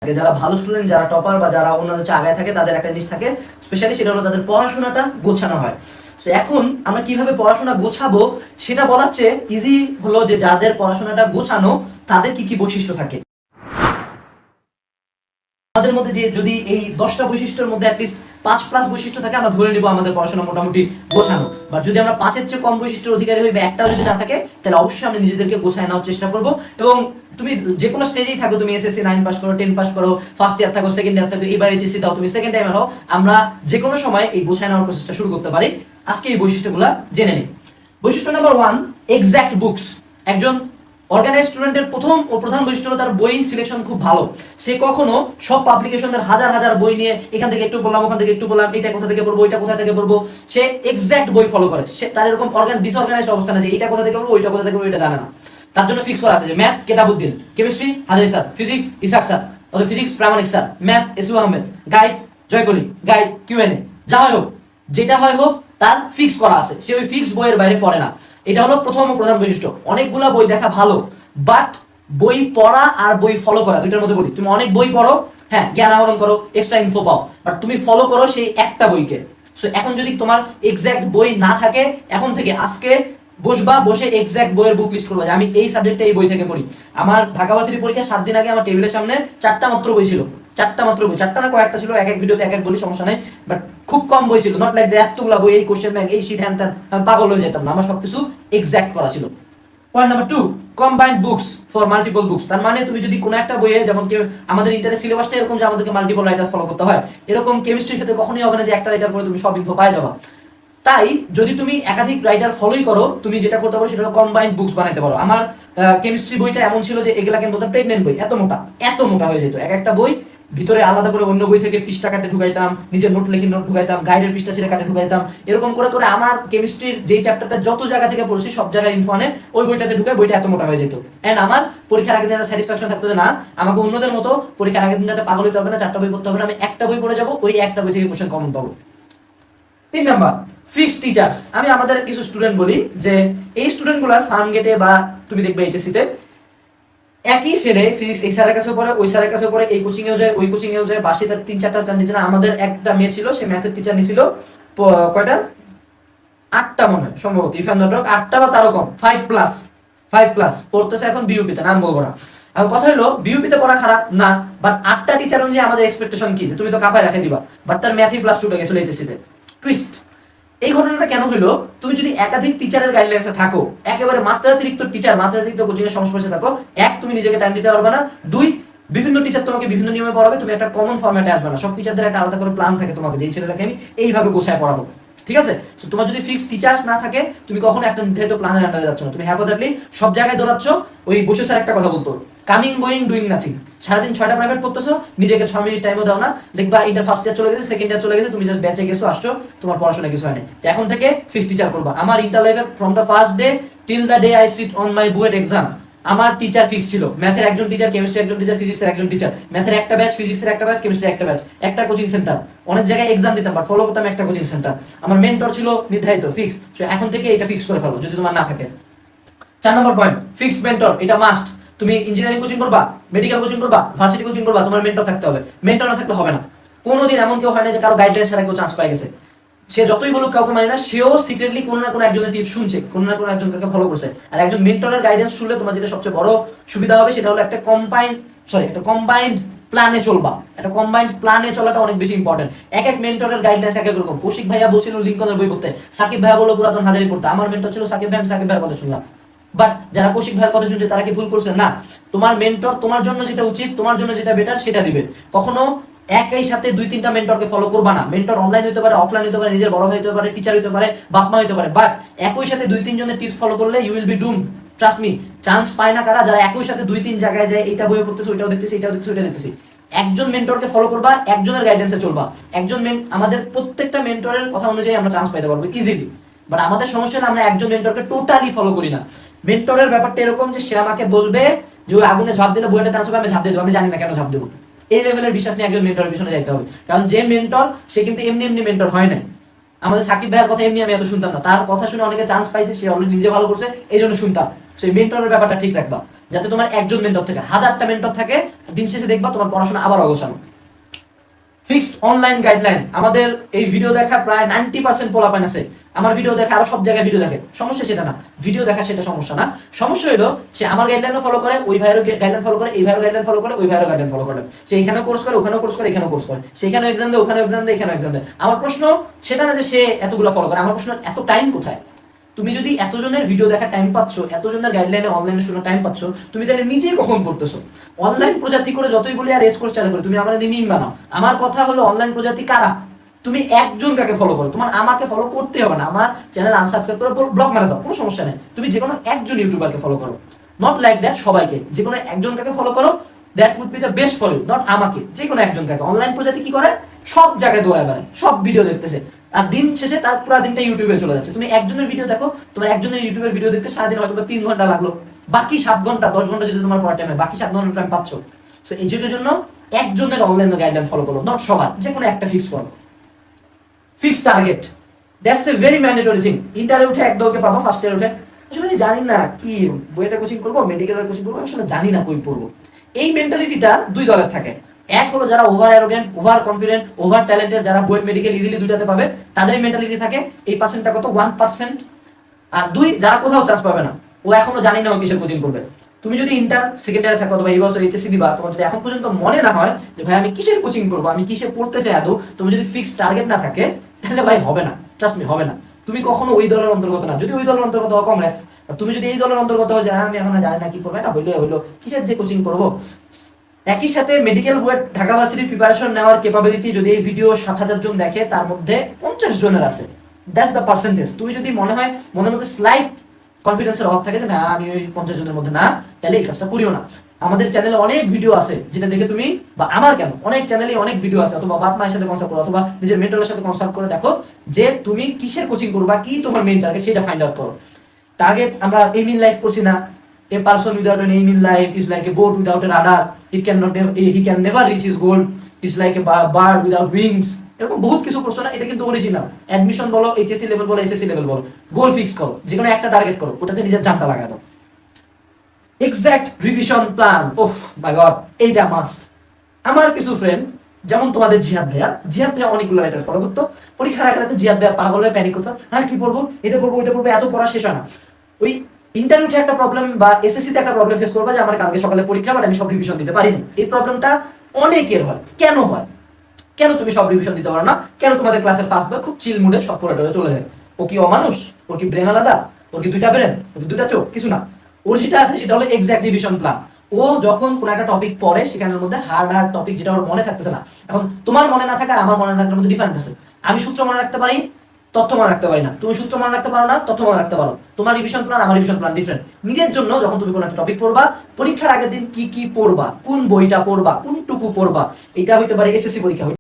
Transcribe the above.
থাকে, যারা ভালো স্টুডেন্ট, যারা টপার বা যারা অন্যান্য আগায় থাকে, তাদের একটা জিনিস থাকে স্পেশালি, সেটা হলো তাদের পড়াশোনাটা গোছানো হয়। সো এখন আমরা কিভাবে পড়াশোনা গোছাবো সেটা বলার চেয়ে ইজি হলো যে যাদের পড়াশোনাটা গোছানো তাদের কি কি বৈশিষ্ট্য থাকে। আমাদের মধ্যে যে যদি এই 10টা বৈশিষ্ট্যের মধ্যে অ্যাটলিস্ট 5+ বৈশিষ্ট্য থাকে, আমরা ধরে নিব আমাদের পড়াশোনা মোটামুটি গোছানো। বা যদি আমরা 5-এর চেয়ে কম বৈশিষ্ট্যের অধিকারী হই বা একটাও যদি না থাকে, তাহলে অবশ্যই আমরা নিজেদেরকে গোছায় নেওয়ার চেষ্টা করব। এবং তুমি যে কোনো স্টেজেই থাকো, তুমি এসএসসি 9 পাস করো, 10 পাস করো, ফার্স্ট ইয়ার থাকো, সেকেন্ড ইয়ার থাকো, এবার এইচএসসি দাও, তুমি সেকেন্ড টাইমে হও, আমরা যে কোনো সময় এই গোছায় নেওয়ার প্রসেসটা শুরু করতে পারি। আজকে এই বৈশিষ্ট্যগুলো জেনে নিই। বৈশিষ্ট্য নাম্বার 1, এক্সাক্ট বুকস। একজন অর্গানাইজ স্টুডেন্টের প্রথম ও প্রধান বৈশিষ্ট্য হলো তার বই সিলেকশন খুব ভালো। সে কখনো সব পাবলিকেশনের হাজার হাজার বই নিয়ে এখান থেকে একটু বললাম, ওখান থেকে একটু বললাম, এটা কোথা থেকে পড়বো, এটা কোথা থেকে পড়বো, সে এক্সাক্ট বই ফলো করে। সে তার এরকম ডিসঅর্গানাইজ অবস্থা না যে এটা কোথা থেকে পড়বো, ওইটা কোথা থেকে পড়বো, এটা জানে না। তার জন্য ফিক্স করা আছে যে ম্যাথ কেতাবুদ্দিন, কেমিস্ট্রি হাজারি স্যার, ফিজিক্স ইসাক স্যার, অথবা ফিজিক্স প্রামাণিক sir, math এসু Ahmed, guide জয়কলি, guide QnA, যা হয় হোক, যেটা হয় হোক, তার ফিক্স করা আছে। সে ওই ফিক্স বইয়ের বাইরে পড়ে না। এটা হলো প্রথম ও প্রধান বৈশিষ্ট্য। অনেকগুলা বই দেখা ভালো, বাট বই পড়া আর বই ফলো করা দুইটার মধ্যে বলি। তুমি অনেক বই পড়ো, হ্যাঁ, জ্ঞান আহরণ করো, এক্সট্রা ইনফো পাও, বাট তুমি ফলো করো সেই একটা বইকে। সো এখন যদি তোমার এক্সাক্ট বই না থাকে, এখন থেকে আজকে বসবা, বসে এক্সাক্ট বইয়ের বুক লিস্ট করবা যে আমি এই সাবজেক্টে এই বই থেকে পড়ি। আমার ঢাকা ভার্সিটি পরীক্ষা 7 দিন আগে আমার টেবিলের সামনে 4টা মাত্র বই ছিল। 4টা মাত্র বই, 4টা না কয়েকটা ছিল, এক এক ভিডিওতে এক এক বলি, সমস্যা নাই, বাট খুব কম বই ছিল। নট লাইক এতগুলা বই, এই কোশ্চেন ব্যাংক, এই শিট, হ্যান ত্যান, আমি পাগল হয়ে যেতাম না। আমার সবকিছু এক্সাক্ট করা ছিল। Point number 2, combined books for multiple books. তার মানে তুমি যদি কোনো একটা বইয়ে, যেমন কি আমাদের ইন্টারের সিলেবাসটা এরকম যে আমাদেরকে মাল্টিপল রাইটার্স ফলো করতে হয়, এরকম কেমিস্ট্রির ক্ষেত্রে কখনোই হবে না যে একটা রাইটার পড়ে তুমি সব ইনফো পাই যাবা। তাই যদি তুমি একাধিক রাইটার ফলোই করো, তুমি যেটা করতে পারো সেটা হলো কম্বাইন্ড বুকস বানাইতে পারো। আমার কেমিস্ট্রি বইটা এমন ছিল যে এগুলাকে বলতাম প্রেগনেন্ট বই, এত মোটা হয়ে যেত এক একটা বই। ভিতরে আলাদা করে অন্য বই থেকে পৃষ্ঠা কাটে ঢুকাইতাম, নিজের নোট লিখে নোট ঢুকাইতাম, গাইডের পৃষ্ঠা ছেড়ে কাটে ঢুকাইতাম। এরকম করে করে আমার কেমিস্ট্রির যেই চ্যাপ্টারটা যত জায়গা থেকে পড়ছি সব জায়গায় ইনফো আনে ওই বইটাতে ঢুকে, বইটা এত মোটা হয়ে যেত। এন্ড আমার পরীক্ষার আগের দিন একটা স্যাটিসফ্যাকশন থাকতো যে না, আমাকে অন্যদের মতো পরীক্ষার আগের দিনটাতে পাগল হতে হবে না, 4টা বই পড়তে হবে না, আমি একটা বই পড়ে যাবো, ওই একটা বই থেকে কোশ্চেন কমন পাবো। 3 নাম্বার, ফিক্সড টিচার্স। আমি আমাদের কিছু স্টুডেন্ট বলি যে এই স্টুডেন্টগুলোর ফার্ম গেটে বা তুমি দেখবে এইচএসসিতে একই ছেলে ফিজিক্স এই স্যারের কাছে পড়ে, ওই স্যারের কাছে পড়ে, এই কোচিং এও যায়, ওই কোচিং এও যায়, বাসে তার 3-4টা স্ট্যান্ড নিচে না। আমাদের একটা মেয়ে ছিল, সে ম্যাথের টিচার নিছিল কয়টা, 8টা মনে হয় সম্ভবত, if I am not wrong, 8টা বা তারও কম, 5+ পড়তেছে এখন বিইউপিতে, নাম বলবো না। এখন কথা হলো বিইউপিতে পড়া খারাপ না, বাট 8টা টিচার অনুযায়ী আমাদের এক্সপেকটেশন কি যে তুমি তো কাপায় রেখে দিবা, বাট তার ম্যাথই +2 উঠে গেছিল এইচএসসিতে। টুইস্ট। এই ঘটনাটা কেন হলো, তুমি যদি একাধিক টিচারের গাইডলাইন্সে থাকো, একেবারে মাত্রাতিরিক্ত টিচার, মাত্রাতিরিক্ত কোচিং এর সংস্পর্শে থাকো, এক, তুমি নিজেকে টাইম দিতে পারবে না, 2, বিভিন্ন টিচার তোমাকে বিভিন্ন নিয়মে পড়াবে, তুমি একটা কমন ফরম্যাটে আসবে না। সব টিচারদের একটা আলাদা করে প্ল্যান থাকে তোমাকে, যে এই ছেলেটাকে আমি এইভাবে গোছায় পড়াবো, ঠিক আছে? সো তোমার যদি ফিক্সড টিচার্স না থাকে, তুমি কখনো একটা নির্ধারিত প্ল্যানের আন্ডারে যাচ্ছ না, তুমি হ্যাপোজাটলি সব জায়গায় দৌড়াচ্ছ। ওই বসে স্যার একটা কথা বলতো, কামিং গোয়িং ডুইং নাথিং। সারাদিন 6টা প্রাইভেট পড়তেছো, নিজেকে 6 মিনিট টাইমও দাও না, দেখবা ইন্টার ফার্স্ট ইয়ার চলে গেছে, সেকেন্ড ইয়ার চলে গেছে, তুমি জাস্ট ব্যাচে গেছো, আসছো, তোমার পড়াশোনা কিছু হয়নি। এখন থেকে ফিক্সড টিচার করবা। আমার ইন্টার লাইফে from the first day till the day I sit on my BUET exam, আমার টিচার ফিক্স ছিল। ম্যাথের একজন টিচার, কেমিস্ট্রি একজন টিচার, ফিজিক্সের একজন টিচার, ম্যাথের একটা ব্যাচ, ফিজিক্সের একটা ব্যাচ, কেমিস্ট্রি একটা ব্যাচ, একটা কোচিং সেন্টার। অনেক জায়গায় এক্সাম দিতাম, বাট ফলো করতাম একটা কোচিং সেন্টার। আমার মেন্টর ছিল নির্ধারিত, ফিক্স। সো এখন থেকে এটা ফিক্স করে ফেলো যদি তোমার না থাকে। 4 নম্বর পয়েন্ট, ফিক্সড মেন্টর। এটা মাস্ট। তুমি ইঞ্জিনিয়ারিং কোচিং করবা, মেডিকেল কোচিং করবা, ভার্সিটি কোচিং করবা, তোমার মেন্টর থাকতে হবে। মেন্টর না থাকলে হবে না। কোনোদিন এমন কেউ হয় না যে কারো গাইডলাইন ছাড়া কেউ চান্স পায় গেছে। সে যতই বলুক কাউকে মানে না, সেও সিক্রেটলি কোনো না কোনো একজনের টিপস শুনছে, কোনো না কোনো একজনকে ফলো করছে। আর একজন মেন্টরের গাইডেন্স শুনলে তোমার যেটা সবচেয়ে বড় সুবিধা হবে সেটা হলো একটা কম্বাইন্ড প্ল্যানে চলবা। একটা কম্বাইন্ড প্ল্যানে চলাটা অনেক বেশি ইম্পর্টেন্ট। এক এক মেন্টরের গাইডলাইন্স এক এক রকম। কৌশিক ভাইয়া বলছিল লিঙ্কনের বই পড়তে, সাকিব ভাইয়া বললো পুরাতন হাজারি পড়তে। আমার মেন্টর ছিল সাকিব ভাই, সাকিব ভাইয়ের কথা শুনলাম। বাট যারা কৌশিক ভাইয়ের কথা শুনছে তারা কি ভুল করছে? না। তোমার মেন্টর তোমার জন্য যেটা উচিত, তোমার জন্য যেটা বেটার সেটা দিবে। কখনো একই সাথে 2-3টা মেন্টরকে ফলো করবা না। মেন্টর অনলাইন হতে পারে, অফলাইন হতে পারে, নিজের বড় ভাই হতে পারে, টিচার হতে পারে, বাপ মা হতে পারে, বাট একই সাথে 2-3 জনের টিপস ফলো করলে you will be doom. Trust me. Chance পায় না কারা? যারা একই সাথে 2-3 জায়গায় যায়, এটা বইয়ে পড়তেছে, ওইটাও দেখতেছি, এটাও দেখতেছি, ওইটা দেখতেছি। একজন মেন্টরকে ফলো করবা, একজনের গাইডেন্সে চলবা। আমাদের প্রত্যেকটা মেন্টরের কথা অনুযায়ী আমরা চান্স পাইতে পারবো ইজিলি। বাট আমাদের সমস্যা হলো আমরা একজন মেন্টরকে টোটালি ফলো করি না। মেন্টরের ব্যাপারটা এরকম যে সে আমাকে বলবে যে ওই আগুনে ঝাঁপ দিলে বইটা চান্স হবে, আমি ঝাঁপ দিয়ে দেবো, আমি জানি না কেন ঝাঁপ দেবো। এই লেভেলের বিশ্বাস নিয়ে একজন মেন্টরের পিছনে যাইতে হবে। কারণ যে মেন্টর, সে কিন্তু এমনি এমনি মেন্টর হয় না। আমাদের সাকিব ভাইয়ের কথা এমনি আমি এত শুনতাম না, তার কথা শুনে অনেকে চান্স পাইছে, সে অলরেডি নিজে ভালো করছে, এই জন্য শুনতাম। সেই মেন্টরের ব্যাপারটা ঠিক রাখবা, যাতে তোমার একজন মেন্টর থেকে 1000টা মেন্টর থাকে, দিন শেষে দেখবা তোমার পড়াশোনা আবার অগোছালো। ফিক্সড অনলাইন গাইডলাইন, আমাদের এই ভিডিও দেখা প্রায় 90% পোলাপাইন আছে, আমার ভিডিও দেখে আরো সব জায়গায় ভিডিও দেখে, সমস্যা সেটা না, ভিডিও দেখা সেটা সমস্যা না, সমস্যা হলো সে আমার গাইডলাইনও ফলো করে, ওই ভাইয়েরও গাইডলাইন ফলো করে, এই ভাইয়েরও গাইডলাইন ফলো করে, ওই ভাইয়েরও গাইডলাইন ফলো করে, সে এখানেও কোর্স করে, ওখানেও কোর্স করে, এখানেও কোর্স করে, সেখানেও এক্সাম দেয়, ওখানেও এক্সাম দেয়, এখানেও এক্সাম দেয়। আমার প্রশ্ন সেটা না যে সে এতগুলো ফলো করে, আমার প্রশ্ন এত টাইম কোথায়? তুমি যদি এতজনের ভিডিও দেখার টাইম পাচ্ছ, এতজনের গাইডলাইনে অনলাইনে শোনার টাইম পাচ্ছ, তুমি তাহলে নিজেই কখন করতেছো? অনলাইন প্রজাতি করে যতই বলি আর কোর্স চালু করে তুমি আমার মিম বানাও, আমার কথা হলো অনলাইন প্রজাতি কারা? তুমি একজন কাকে ফলো করো, তোমার আমাকে ফলো করতে হবে না, আমার চ্যানেল আনসাবস্ক্রাইব করে ব্লক মারা দাও, কোনো সমস্যা নেই, তুমি যে কোনো একজন ইউটিউবারকে ফলো করো, নট লাইক দ্যাট সবাইকে, যে কোনো একজন কাকে ফলো করো, that would be the best for you, not আমাকে, যে কোনো একজন কাকে। অনলাইন প্রজাতি কি করে? সব জায়গায় দৌড়ায় বেড়ায়, সব ভিডিও দেখতেছে, আর দিন শেষে তার পুরো দিনটা ইউটিউবে চলে যাচ্ছে। তুমি একজনের ভিডিও দেখো, তোমার একজনের ইউটিউবের ভিডিও দেখতে সারাদিন হয়তো 3 ঘন্টা লাগলো, বাকি 7 ঘন্টা 10 ঘন্টা যদি তোমার পড়ার টাইমে, বাকি 7 ঘন্টা টাইম পাচ্ছ। সো এই যুগের জন্য একজনের অনলাইন গাইডলাইন ফলো করো, নট সবার, যে কোনো একটা ফিক্স করো। Fix target, that's a very mandatory thing. ইন্টারে উঠে এক দলকে পাবো, ফার্স্ট ইয়ার উঠে আসলে আমি জানি না কি বইটা কোচিং করবো, মেডিকেলের কোচিং করবো, আসলে জানি না কই পড়বো। এই মেন্টালিটিটা দুই দলের থাকে, এক হলো যারা over arrogant, over confident, over talented, যারা বই মেডিকেল ইজিলি দুইটাতে পাবে, তাদের মেন্টালিটি থাকে। এই পার্সেন্টটা কত? 1%। আর দুই, যারা কোথাও চান্স পাবে না, ও এখনো জানি না ও কিসের কোচিং করবে। তুমি যদি ইন্টার সেকেন্ড ইয়ারে থাকো অথবা এই বছর এইচএসসি দিবা, তোমার যদি এখন পর্যন্ত মনে না হয় যে ভাই আমি কিসের কোচিং করবো, আমি কিসে পড়তে চাই আদৌ, তুমি যদি ফিক্সড টার্গেট না থাকে, তাহলে ভাই হবে না, ট্রাস্ট মি, হবে না। তুমি কখনো ওই দলের অন্তর্গত না, যদি ওই দলের অন্তর্গত হও কংগ্রেস, আর তুমি যদি এই দলের অন্তর্গত হও যে আমি এখন জানি না কি করবো, এটা হইলো কিসের যে কোচিং করবো। একই সাথে মেডিকেল বুয়েট ঢাকা ভার্সিটির প্রিপারেশন নেওয়ার ক্যাপাবিলিটি যদি এই ভিডিও 7000 জন দেখে, তার মধ্যে 50 জনের আছে, দ্যাটস দ্য পার্সেন্টেজ। তুমি যদি মনে হয় মনের মধ্যে স্লাইট কনফিডেন্সের অভাব থাকে যে না আমি ওই 50 জনের মধ্যে না, তাহলে এই কাজটা করিও না। আমাদের চ্যানেলে অনেক ভিডিও আছে যেটা দেখে তুমি, বা আমার কেন অনেক চ্যানেলে অনেক ভিডিও আছে, অথবা বাপ মায়ের সাথে কনসাল্ট করো, অথবা নিজের মেন্টরের সাথে কনসাল্ট করে দেখো যে তুমি কিসের কোচিং করবা, কি তোমার মেইন টার্গেট, সেটা ফাইন্ড আউট করো। টার্গেট আমরা এম ইন লাইফ করছি না, a person without an aim in life is like a boat without a radar, he can never reach his goal, is like a bird without wings, এরকম বহুত কিছু করছো না, এটা কিন্তু অরিজিনাল। অ্যাডমিশন বলো, এইচএসসি লেভেল বলো, এসএসসি লেভেল বলো, গোল ফিক্স করো, যে কোনো একটা টার্গেট করো, ওটাতে নিজের জানটা লাগা দাও। এক্সাক্ট রিভিশন প্ল্যান, ওফ মাই গড, এইটা মাস্ট। আমার কিছু ফ্রেন্ড, যেমন তোমাদের জিহাদ ভাইয়া অনেকগুলো রাইটার ফলো করতো, পরীক্ষার আগে রাতে জিহাদ ভাইয়া পাগল হয়ে প্যানিক করতো, হ্যাঁ কি পড়বো, এটা পড়বো, ওইটা পড়বো, এত পড়া শেষ হয় না। ওই ইন্টারভিউতে একটা প্রবলেম বা এসএসসি তে একটা প্রবলেম ফেস করবা যে আমার কালকে সকালে পরীক্ষা, বাট আমি সব রিভিশন দিতে পারিনি। এই প্রবলেমটা অনেকের হয়। কেন হয়? কেন তুমি সব রিভিশন দিতে পারো না? কেন তোমাদের ক্লাসের ফার্স্ট বয় খুব চিল মুডে সব পড়াটা চলে যায়? ও কি অমানুষ? ওর কি ব্রেন আলাদা? ওর কি দুইটা ব্রেন? ওর কি দুইটা চোখ? কিছু না, ওর যেটা আছে সেটা হলো এক্সাক্ট রিভিশন প্ল্যান। ও যখন কোনো একটা টপিক পড়ে, সেখানের মধ্যে হার্ড টপিক যেটা ওর মনে থাকতেছে না। এখন তোমার মনে না থাকা আর আমার মনে থাকার মধ্যে ডিফারেন্ট আছে। আমি সূত্র মনে রাখতে পারি, তথ্য মনে রাখতে পারি না। তুমি সূত্র মনে রাখতে পারো না, তথ্য মনে রাখতে পারো। তোমার রিভিশন প্ল্যান, আমার রিভিশন প্ল্যান ডিফারেন্ট। নিজের জন্য যখন তুমি কোনো একটা টপিক পড়বা, পরীক্ষার আগের দিন কি কি পড়বা, কোন বইটা পড়বা, কোনটুকু পড়বা, এটা হইতে পারে এসএসসি পরীক্ষা।